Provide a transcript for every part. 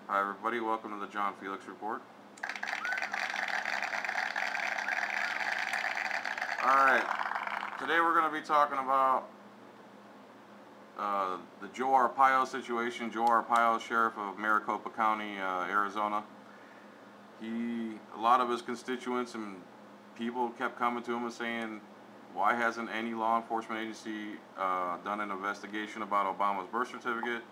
Hi everybody, welcome to the Filax Report. Alright, today we're going to be talking about the Joe Arpaio situation. Joe Arpaio, Sheriff of Maricopa County, Arizona. A lot of his constituents and people kept coming to him and saying, why hasn't any law enforcement agency done an investigation about Obama's birth certificate?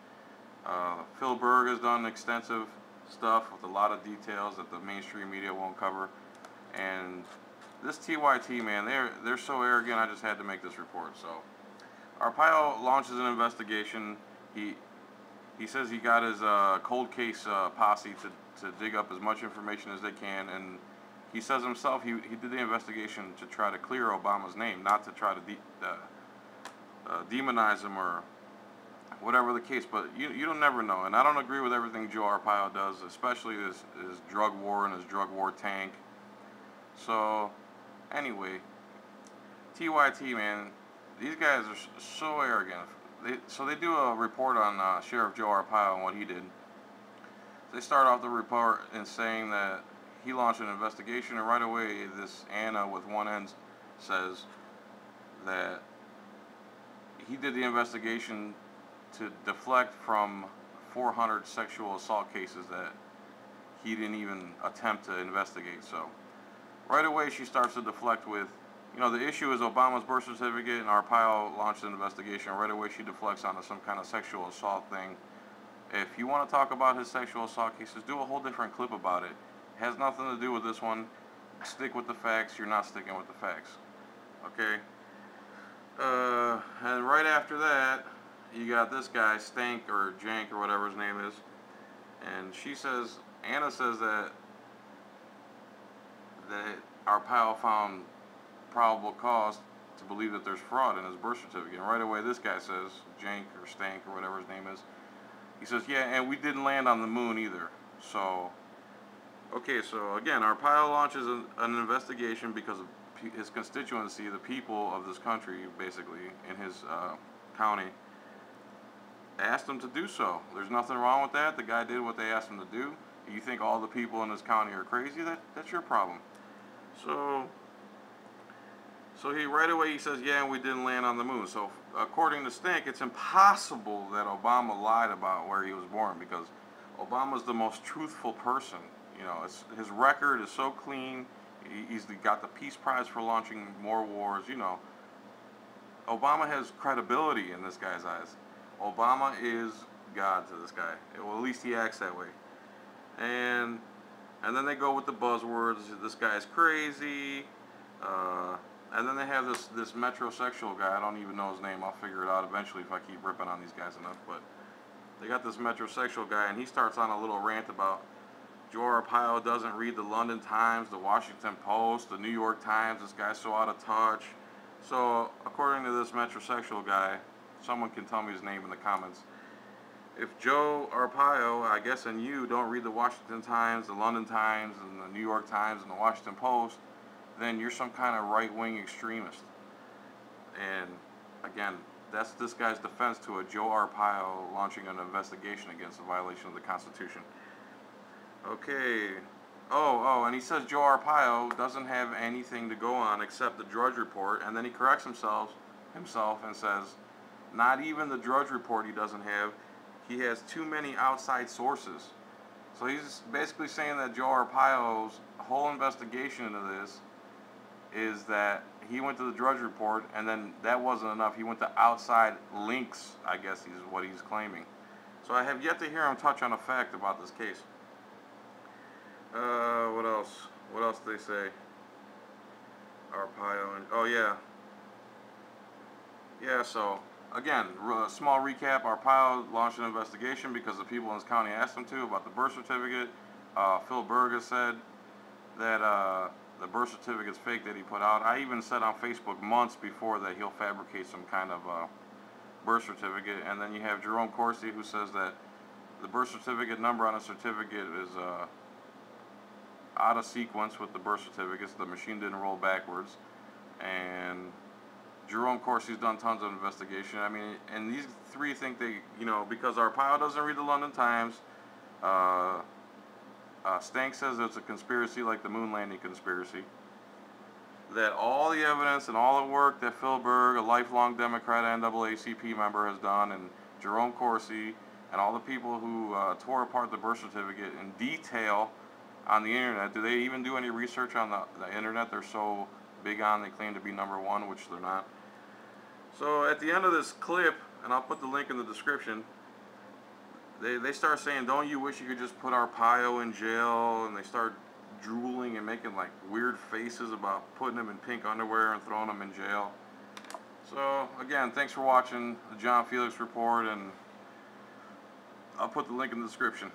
Phil Berg has done extensive stuff with a lot of details that the mainstream media won't cover. And this TYT, man, they're so arrogant, I just had to make this report. So Arpaio launches an investigation. He says he got his cold case posse to dig up as much information as they can, and he says himself he did the investigation to try to clear Obama's name, not to try to demonize him or whatever the case. But you don't never know, and I don't agree with everything Joe Arpaio does, especially his drug war and his drug war tank. So anyway, TYT, man, these guys are so arrogant. So they do a report on Sheriff Joe Arpaio and what he did. They start off the report in saying that he launched an investigation, and right away this Anna with one end says that he did the investigation to deflect from 400 sexual assault cases that he didn't even attempt to investigate. So right away she starts to deflect with, the issue is Obama's birth certificate, and Arpaio launched an investigation. Right away she deflects onto some kind of sexual assault thing. If you want to talk about his sexual assault cases, do a whole different clip about it. It has nothing to do with this one. Stick with the facts. You're not sticking with the facts. Okay? And right after that, you got this guy, Stank or Jank or whatever his name is. And Anna says that Arpaio found probable cause to believe that there's fraud in his birth certificate. And right away this guy says, Jank or Stank or whatever his name is, he says, yeah, and we didn't land on the moon either. So, okay, so again, Arpaio launches an investigation because of his constituency, the people of this country, basically, in his county, asked him to do so. There's nothing wrong with that. The guy did what they asked him to do. You think all the people in this county are crazy? That's your problem. So he right away he says, yeah, and we didn't land on the moon. So according to Stink, it's impossible that Obama lied about where he was born, because Obama's the most truthful person. His record is so clean. He's got the Peace Prize for launching more wars. Obama has credibility in this guy's eyes. Obama is God to this guy. Well, at least he acts that way. And then they go with the buzzwords. This guy's crazy. And then they have this metrosexual guy. I don't even know his name. I'll figure it out eventually if I keep ripping on these guys enough. But they got this metrosexual guy, and he starts on a little rant about Joe Arpaio doesn't read the London Times, the Washington Post, the New York Times. This guy's so out of touch. So according to this metrosexual guy, someone can tell me his name in the comments. If Joe Arpaio, I guess, and you don't read the Washington Times, the London Times, and the New York Times, and the Washington Post, then you're some kind of right-wing extremist. And again, that's this guy's defense to a Joe Arpaio launching an investigation against a violation of the Constitution. Okay. And he says Joe Arpaio doesn't have anything to go on except the Drudge Report, and then he corrects himself and says, not even the Drudge Report he doesn't have. He has too many outside sources. So he's basically saying that Joe Arpaio's whole investigation into this is that he went to the Drudge Report, and then that wasn't enough. He went to outside links, I guess is what he's claiming. So I have yet to hear him touch on a fact about this case. What else? What else do they say? Arpaio and so again, small recap. Arpaio launched an investigation because the people in his county asked him to about the birth certificate. Phil Berg has said that the birth certificate's fake that he put out. I even said on Facebook months before that he'll fabricate some kind of birth certificate. And then you have Jerome Corsi, who says that the birth certificate number on a certificate is out of sequence with the birth certificates. The machine didn't roll backwards. And Jerome Corsi's done tons of investigation. I mean, and these three think they, because Arpaio doesn't read the London Times, Stank says it's a conspiracy like the moon landing conspiracy. That all the evidence and all the work that Phil Berg, a lifelong Democrat NAACP member, has done, and Jerome Corsi, and all the people who tore apart the birth certificate in detail on the internet. Do they even do any research on the internet? They're so big on, they claim to be #1, which they're not. So at the end of this clip, and I'll put the link in the description, they start saying, don't you wish you could just put Arpaio in jail? And they start drooling and making like weird faces about putting him in pink underwear and throwing him in jail. So again, thanks for watching the John Filax Report, and I'll put the link in the description.